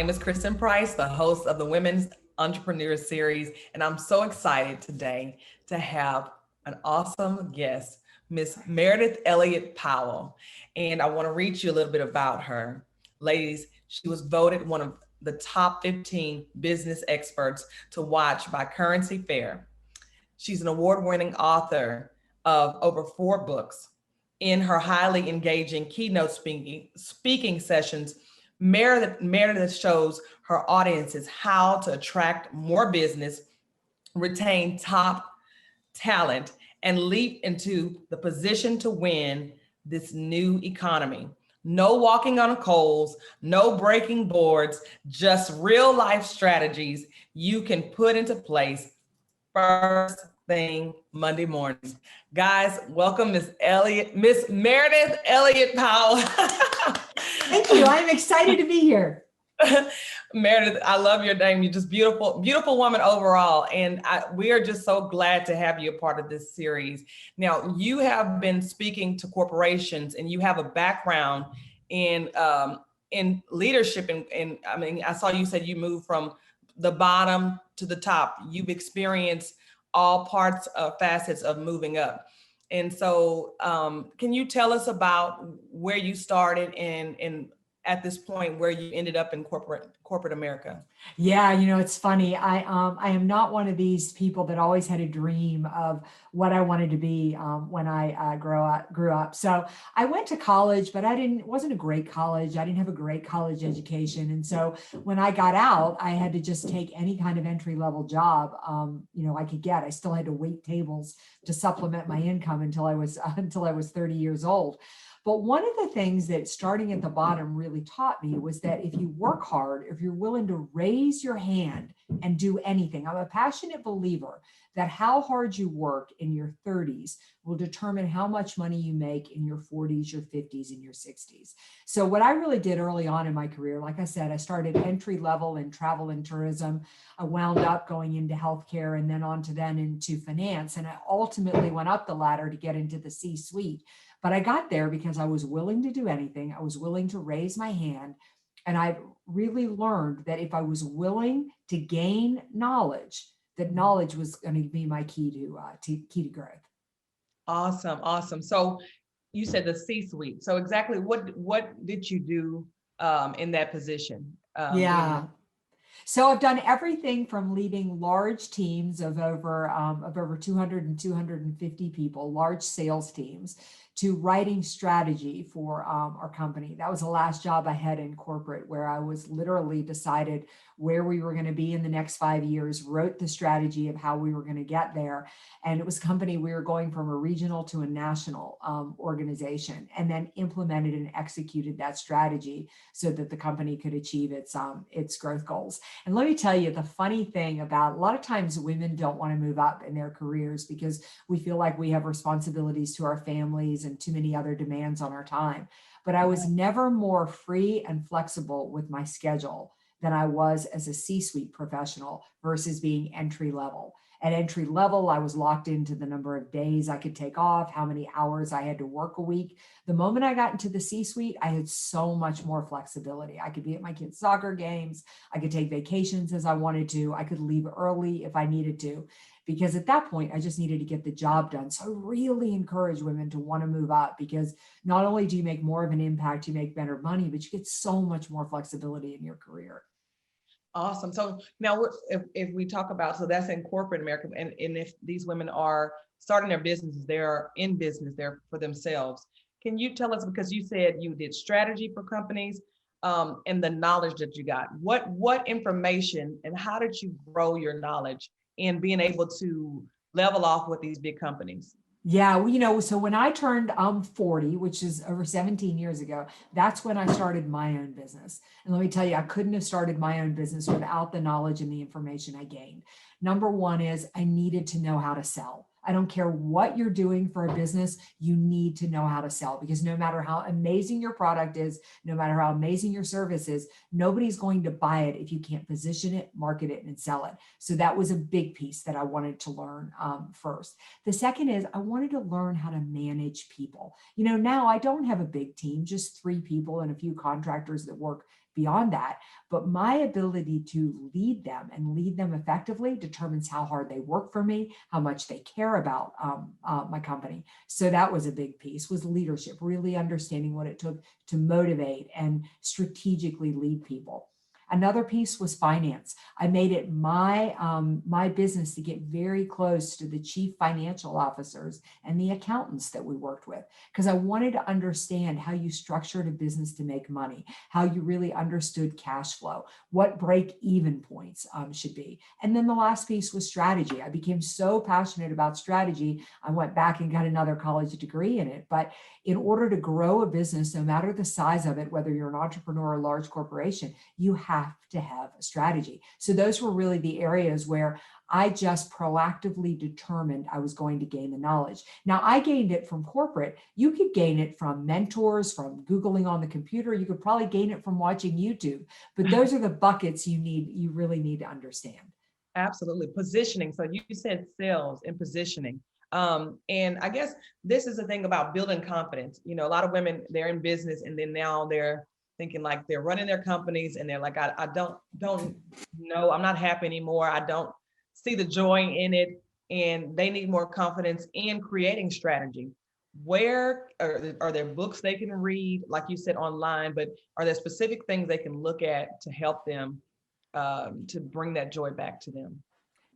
name is Kristen Price, the host of the Women's Entrepreneur Series, and I'm so excited today to have an awesome guest, Miss Meridith Elliot Powell. And I want to read you a little bit about her. Ladies, she was voted one of the top 15 business experts to watch by Currency Fair. She's an award-winning author of over 4 books. In her highly engaging keynote speaking sessions, Meredith shows her audiences how to attract more business, retain top talent, and leap into the position to win this new economy. No walking on coals, no breaking boards, just real life strategies you can put into place first thing Monday mornings. Guys, welcome Miss Meridith Elliot Powell. Thank you. I'm excited to be here. Meredith, I love your name. You're just beautiful, beautiful woman overall. And we are just so glad to have you a part of this series. Now, you have been speaking to corporations and you have a background in leadership. And I mean, I saw you said you moved from the bottom to the top. You've experienced all parts of facets of moving up. And so can you tell us about where you started and at this point where you ended up in corporate America? Yeah, it's funny. I am not one of these people that always had a dream of what I wanted to be when I grew up. So I went to college, but it wasn't a great college. I didn't have a great college education. And so when I got out, I had to just take any kind of entry level job, I could get. I still had to wait tables to supplement my income until I was 30 years old. But one of the things that starting at the bottom really taught me was that if you work hard, if you're willing to raise your hand and do anything, I'm a passionate believer that how hard you work in your 30s will determine how much money you make in your 40s, your 50s, and your 60s. So what I really did early on in my career, like I said, I started entry level in travel and tourism. I wound up going into healthcare and then into finance. And I ultimately went up the ladder to get into the C-suite. But I got there because I was willing to do anything. I was willing to raise my hand. And I really learned that if I was willing to gain knowledge, that knowledge was going to be my key to growth. Awesome. So you said the C-suite. So exactly what did you do in that position? So I've done everything from leading large teams of over 200 and 250 people, large sales teams, to writing strategy for our company. That was the last job I had in corporate, where I was literally decided where we were going to be in the next 5 years, wrote the strategy of how we were going to get there. And it was a company, we were going from a regional to a national organization, and then implemented and executed that strategy so that the company could achieve its growth goals. And let me tell you, the funny thing about a lot of times women don't want to move up in their careers because we feel like we have responsibilities to our families and too many other demands on our time. But I was never more free and flexible with my schedule than I was as a C-suite professional versus being entry level. At entry level, I was locked into the number of days I could take off, how many hours I had to work a week. The moment I got into the C-suite, I had so much more flexibility. I could be at my kids' soccer games. I could take vacations as I wanted to. I could leave early if I needed to, because at that point, I just needed to get the job done. So I really encourage women to want to move up, because not only do you make more of an impact, you make better money, but you get so much more flexibility in your career. Awesome. So now if we talk about, so that's in corporate America, and if these women are starting their businesses, they're in business, they're for themselves. Can you tell us, because you said you did strategy for companies and the knowledge that you got, what information and how did you grow your knowledge in being able to level off with these big companies? Yeah, well, so when I turned 40, which is over 17 years ago, that's when I started my own business. And let me tell you, I couldn't have started my own business without the knowledge and the information I gained. Number one is I needed to know how to sell. I don't care what you're doing for a business, you need to know how to sell, because no matter how amazing your product is, no matter how amazing your service is, nobody's going to buy it if you can't position it, market it, and sell it. So that was a big piece that I wanted to learn first. The second is I wanted to learn how to manage people. Now I don't have a big team, just 3 people and a few contractors that work beyond that. But my ability to lead them and lead them effectively determines how hard they work for me, how much they care about my company. So that was a big piece, was leadership, really understanding what it took to motivate and strategically lead people. Another piece was finance. I made it my business to get very close to the chief financial officers and the accountants that we worked with, because I wanted to understand how you structured a business to make money, how you really understood cash flow, what break-even points should be. And then the last piece was strategy. I became so passionate about strategy, I went back and got another college degree in it. But in order to grow a business, no matter the size of it, whether you're an entrepreneur or a large corporation, you have to have a strategy. So those were really the areas where I just proactively determined I was going to gain the knowledge. Now, I gained it from corporate. You could gain it from mentors, from Googling on the computer. You could probably gain it from watching YouTube. But those are the buckets you really need to understand. Absolutely. Positioning. So you said sales and positioning. And I guess this is the thing about building confidence. You know, a lot of women, they're in business and then now they're thinking like they're running their companies and they're like, I don't know, I'm not happy anymore. I don't see the joy in it. And they need more confidence in creating strategy. Where are there books they can read, like you said, online, but are there specific things they can look at to help them to bring that joy back to them?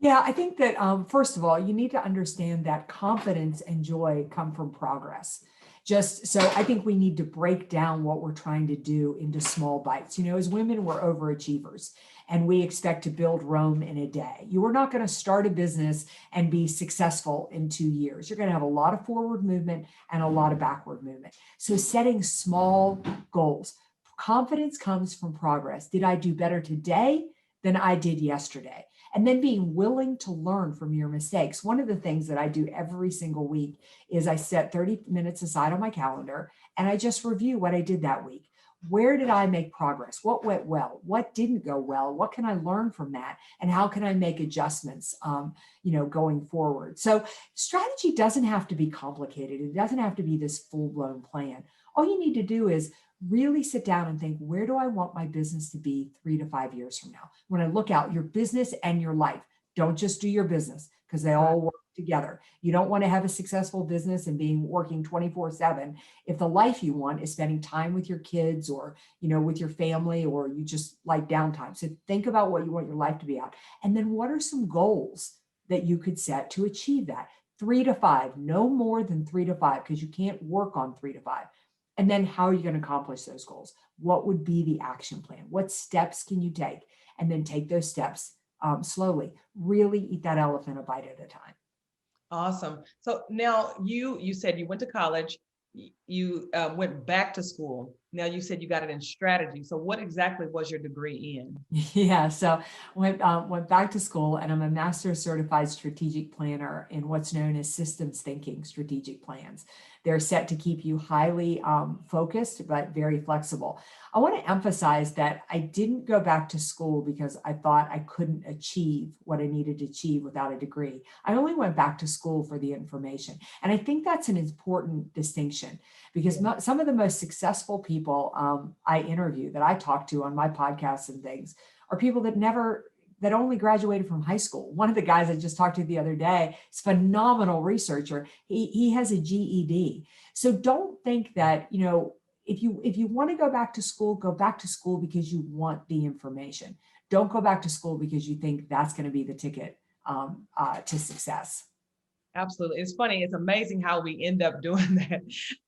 Yeah, I think that first of all, you need to understand that confidence and joy come from progress. Just so I think we need to break down what we're trying to do into small bites. You know, as women, we're overachievers and we expect to build Rome in a day. You are not going to start a business and be successful in 2 years. You're going to have a lot of forward movement and a lot of backward movement. So setting small goals. Confidence comes from progress. Did I do better today than I did yesterday? And then being willing to learn from your mistakes. One of the things that I do every single week is I set 30 minutes aside on my calendar and I just review what I did that week. Where did I make progress? What went well? What didn't go well? What can I learn from that? And how can I make adjustments, going forward? So strategy doesn't have to be complicated. It doesn't have to be this full-blown plan. All you need to do is really sit down and think, where do I want my business to be 3 to 5 years from now? When I look out your business and your life, don't just do your business because they all work together. You don't want to have a successful business and being working 24/7 if the life you want is spending time with your kids or, with your family, or you just like downtime. So think about what you want your life to be at. And then what are some goals that you could set to achieve that? 3 to 5, no more than 3 to 5, because you can't work on 3 to 5. And then how are you going to accomplish those goals? What would be the action plan? What steps can you take? And then take those steps slowly. Really eat that elephant a bite at a time. Awesome. So now you said you went to college, you went back to school. Now you said you got it in strategy. So what exactly was your degree in? Yeah, so went back to school, and I'm a master's certified strategic planner in what's known as systems thinking strategic plans. They're set to keep you highly focused, but very flexible. I want to emphasize that I didn't go back to school because I thought I couldn't achieve what I needed to achieve without a degree. I only went back to school for the information. And I think that's an important distinction, because some of the most successful people I interview, that I talk to on my podcasts and things, are people that only graduated from high school. One of the guys I just talked to the other day is a phenomenal researcher. He has a GED. So don't think that, if you want to go back to school because you want the information. Don't go back to school because you think that's going to be the ticket to success. Absolutely. It's funny. It's amazing how we end up doing that.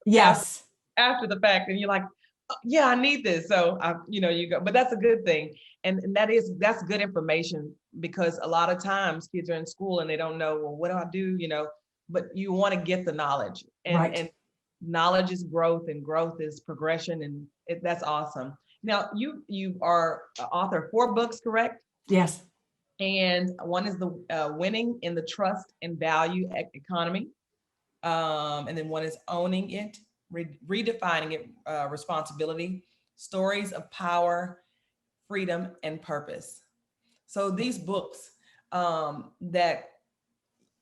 Yes. After the fact, and you're like, "Oh, yeah, I need this." So, you go, but that's a good thing. And that's good information, because a lot of times kids are in school and they don't know, well, what do I do? But you want to get the knowledge, and knowledge is growth, and growth is progression. And that's awesome. Now you are an author of 4 books, correct? Yes. And one is the Winning in the Trust and Value Economy. And then one is Owning It, Redefining It, Responsibility, Stories of Power, Freedom, and Purpose. So these books that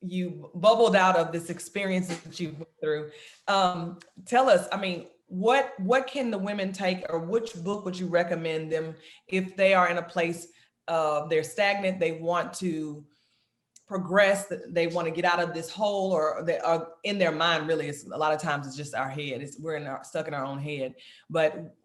you bubbled out of this experience that you went through, tell us, what can the women take, or which book would you recommend them if they are in a place they're stagnant, they want to progress, they want to get out of this hole, or they are in their mind, really it's a lot of times it's just our head, stuck in our own head. But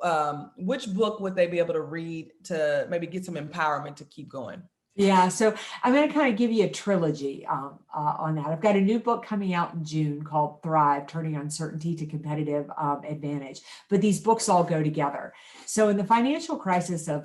which book would they be able to read to maybe get some empowerment to keep going? Yeah, so I'm going to kind of give you a trilogy on that. I've got a new book coming out in June called Thrive, Turning Uncertainty to Competitive Advantage. But these books all go together. So in the financial crisis of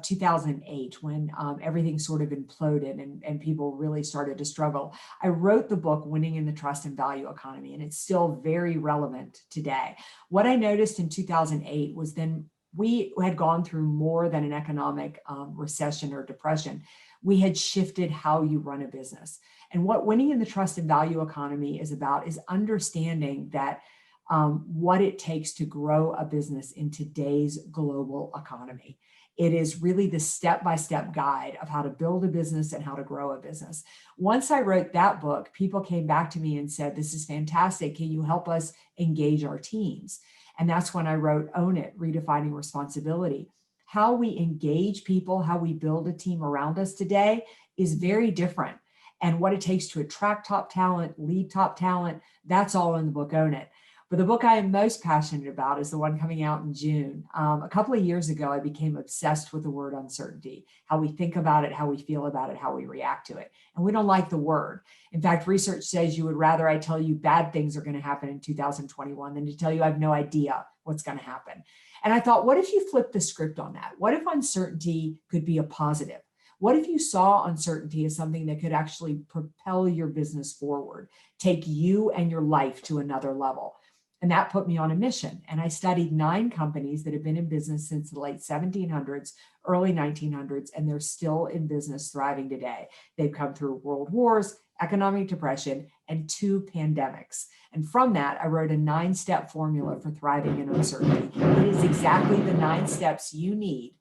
2008, when everything sort of imploded and people really started to struggle, I wrote the book Winning in the Trust and Value Economy, and it's still very relevant today. What I noticed in 2008 was then we had gone through more than an economic recession or depression. We had shifted how you run a business. And what winning in the trust and value economy is about is understanding that what it takes to grow a business in today's global economy. It is really the step-by-step guide of how to build a business and how to grow a business. Once I wrote that book, people came back to me and said, "This is fantastic. Can you help us engage our teams?" And that's when I wrote Own It, Redefining Responsibility. How we engage people, how we build a team around us today is very different. And what it takes to attract top talent, lead top talent, that's all in the book Own It. But the book I am most passionate about is the one coming out in June. A couple of years ago, I became obsessed with the word uncertainty, how we think about it, how we feel about it, how we react to it. And we don't like the word. In fact, research says you would rather I tell you bad things are going to happen in 2021 than to tell you I have no idea what's going to happen. And I thought, what if you flip the script on that? What if uncertainty could be a positive? What if you saw uncertainty as something that could actually propel your business forward, take you and your life to another level? And that put me on a mission. And I studied 9 companies that have been in business since the late 1700s, early 1900s, and they're still in business, thriving today. They've come through world wars, economic depression, and 2 pandemics. And from that, I wrote a 9-step formula for thriving in uncertainty. It is exactly the 9 steps you need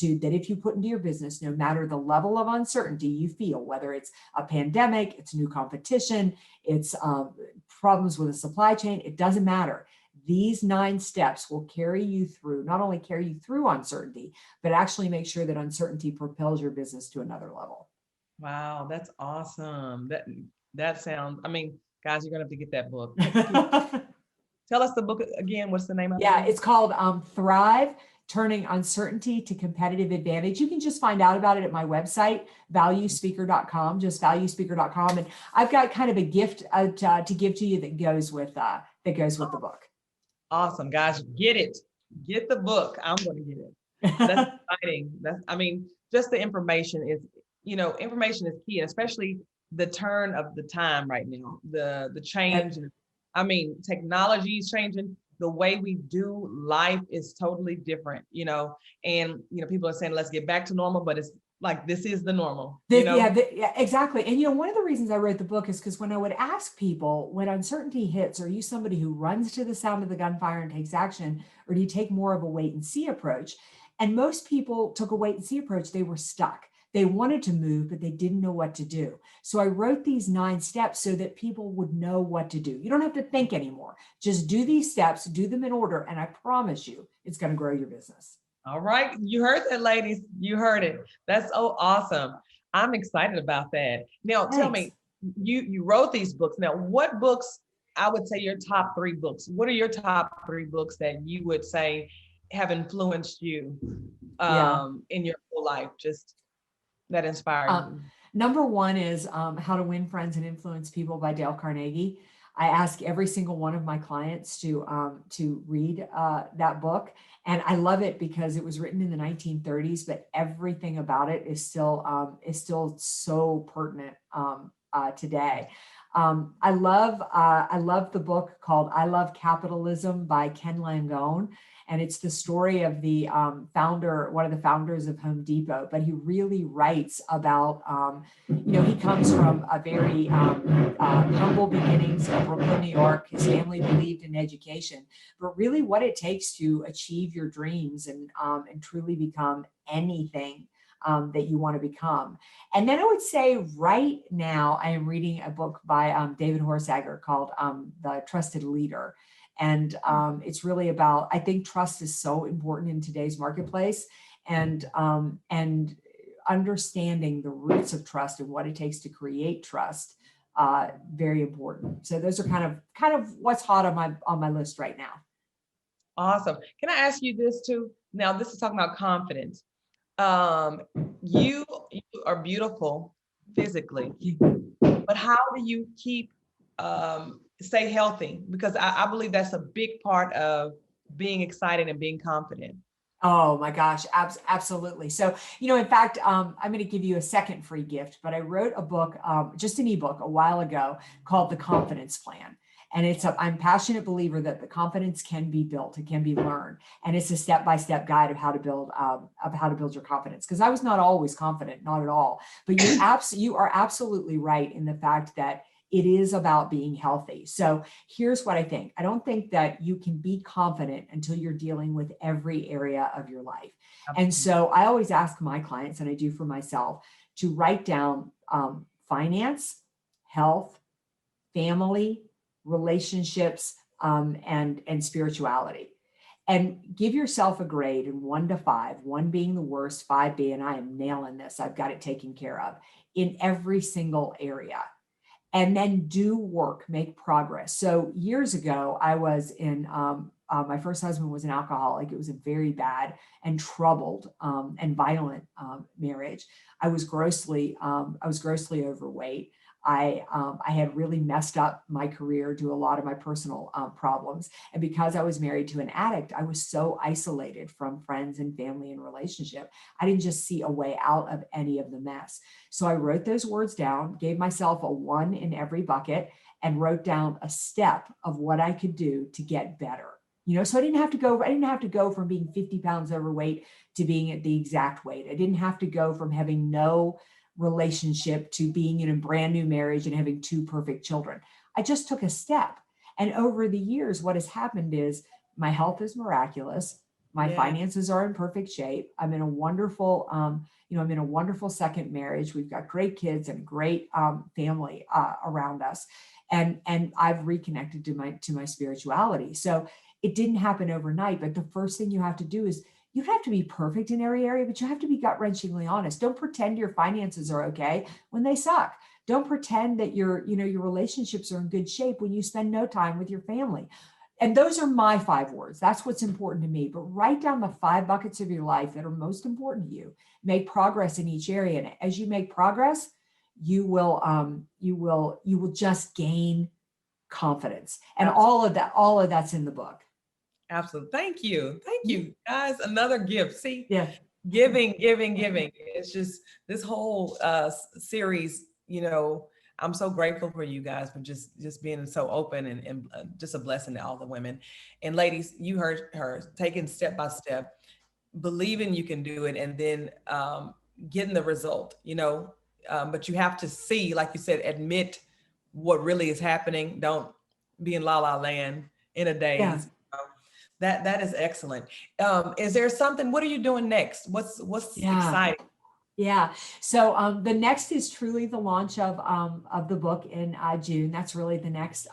that if you put into your business, no matter the level of uncertainty you feel, whether it's a pandemic, it's new competition, it's problems with a supply chain, it doesn't matter. These 9 steps will carry you through, not only carry you through uncertainty, but actually make sure that uncertainty propels your business to another level. Wow, that's awesome. That sounds, I mean, guys, you're gonna have to get that book. Tell us the book again. What's the name of it? Yeah, it's called Thrive, Turning Uncertainty to Competitive Advantage. You can just find out about it at my website, valuespeaker.com, just valuespeaker.com. And I've got kind of a gift to give to you that goes with the book. Awesome, guys, get it. Get the book. I'm going to get it. That's exciting. I mean, just the information is, information is key, and especially the turn of the time right now, the change. I mean, technology is changing. The way we do life is totally different, and, people are saying, let's get back to normal, but it's like, this is the normal. Yeah, exactly. And, one of the reasons I wrote the book is because when I would ask people, when uncertainty hits, are you somebody who runs to the sound of the gunfire and takes action, or do you take more of a wait and see approach? And most people took a wait and see approach. They were stuck. They wanted to move, but they didn't know what to do. So I wrote these 9 steps so that people would know what to do. You don't have to think anymore. Just do these steps, do them in order, and I promise you, it's going to grow your business. All right. You heard that, ladies. You heard it. That's so awesome. I'm excited about that. Now, Thanks. Tell me, you wrote these books. Now, what books, I would say your top 3 books. What are your top 3 books that you would say have influenced you in your whole life? Just that inspired you? Number 1 is How to Win Friends and Influence People by Dale Carnegie. I ask every single one of my clients to read that book. And I love it because it was written in the 1930s, but everything about it is still so pertinent today. I love the book called I Love Capitalism by Ken Langone. And it's the story of the one of the founders of Home Depot, but he really writes about, he comes from a very humble beginnings in Brooklyn, New York. His family believed in education, but really what it takes to achieve your dreams and truly become anything that you want to become. And then I would say right now, I am reading a book by David Horsager called The Trusted Leader. And it's really about, I think trust is so important in today's marketplace, and understanding the roots of trust and what it takes to create trust, very important. So those are kind of what's hot on my list right now. Awesome. Can I ask you this too? Now, this is talking about confidence. Um, you are beautiful physically, but how do you keep stay healthy? Because I believe that's a big part of being excited and being confident. Oh my gosh, absolutely. So, in fact, I'm going to give you a second free gift, but I wrote a book, just an ebook a while ago called The Confidence Plan. And I'm a passionate believer that the confidence can be built, it can be learned. And it's a step-by-step guide of how to build your confidence. Because I was not always confident, not at all. But you are absolutely right in the fact that it is about being healthy. So here's what I think. I don't think that you can be confident until you're dealing with every area of your life. And so I always ask my clients, and I do for myself, to write down finance, health, family, relationships, and spirituality. And give yourself a grade in 1 to 5, 1 being the worst, 5 being I am nailing this, I've got it taken care of, in every single area. And then do work, make progress. So years ago, I was in, my first husband was an alcoholic. It was a very bad and troubled and violent marriage. I was grossly overweight. I had really messed up my career due to a lot of my personal problems. And because I was married to an addict, I was so isolated from friends and family and relationship. I didn't just see a way out of any of the mess. So I wrote those words down, gave myself a 1 in every bucket, and wrote down a step of what I could do to get better. So I didn't have to go from being 50 pounds overweight to being at the exact weight. I didn't have to go from having no relationship to being in a brand new marriage and having 2 perfect children. I just took a step. And over the years, what has happened is my health is miraculous. My finances are in perfect shape. I'm in a wonderful, I'm in a wonderful second marriage. We've got great kids and great family around us. And I've reconnected to my spirituality. So it didn't happen overnight, but the first thing you have to do is, you don't have to be perfect in every area, but you have to be gut-wrenchingly honest. Don't pretend your finances are okay when they suck. Don't pretend that your relationships are in good shape when you spend no time with your family. And those are my 5 words. That's what's important to me. But write down the 5 buckets of your life that are most important to you. Make progress in each area. And as you make progress, you will just gain confidence. And all of that's in the book. Absolutely. Thank you, guys. Another gift. See, Yeah. giving. It's just this whole series. I'm so grateful for you guys for just being so open and just a blessing to all the women. And ladies, you heard her taking step by step, believing you can do it, and then getting the result. But you have to see, like you said, admit what really is happening. Don't be in la la land in a daze. Yeah. That is excellent. Is there something? What are you doing next? What's exciting? Yeah. So the next is truly the launch of the book in June. That's really the next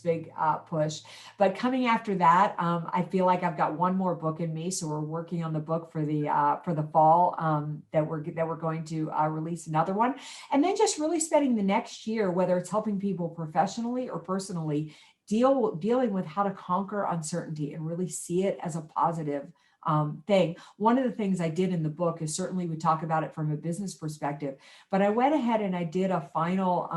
big push. But coming after that, I feel like I've got one more book in me. So we're working on the book for the fall that we're going to release another one, and then just really spending the next year, whether it's helping people professionally or personally, dealing with how to conquer uncertainty and really see it as a positive thing. One of the things I did in the book is, certainly we talk about it from a business perspective, but I went ahead and I did a final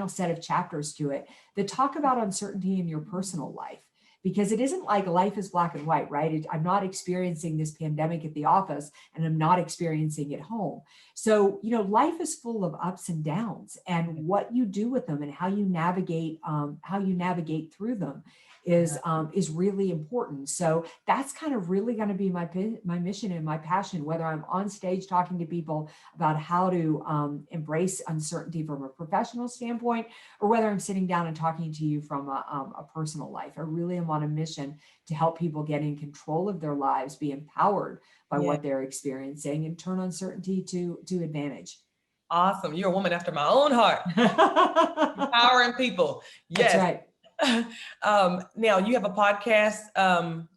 set of chapters to it that talk about uncertainty in your personal life. Because it isn't like life is black and white, right? I'm not experiencing this pandemic at the office, and I'm not experiencing it home. So, life is full of ups and downs, and what you do with them and how you navigate through them is really important. So that's kind of really going to be my mission and my passion, whether I'm on stage talking to people about how to embrace uncertainty from a professional standpoint, or whether I'm sitting down and talking to you from a personal life. I really am on a mission to help people get in control of their lives, be empowered by what they're experiencing, and turn uncertainty to advantage. Awesome. You're a woman after my own heart. Empowering people. Yes. That's right. Now you have a podcast.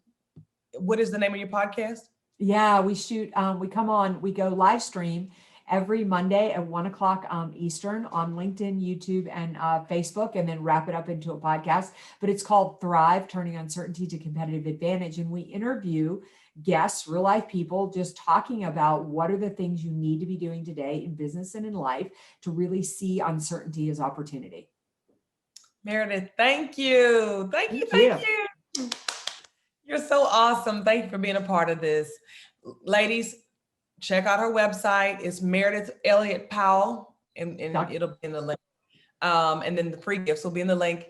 What is the name of your podcast? Yeah, we shoot, we go live stream every Monday at 1 o'clock Eastern on LinkedIn, YouTube, and Facebook, and then wrap it up into a podcast. But it's called Thrive, Turning Uncertainty to Competitive Advantage. And we interview guests, real life people, just talking about what are the things you need to be doing today in business and in life to really see uncertainty as opportunity. Meredith, thank you. Thank you. You're so awesome. Thank you for being a part of this. Ladies, check out her website. It's Meridith Elliot Powell, and it'll be in the link. And then the free gifts will be in the link.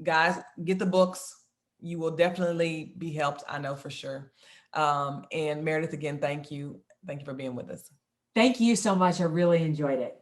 Guys, get the books. You will definitely be helped, I know for sure. And Meredith, again, thank you. Thank you for being with us. Thank you so much. I really enjoyed it.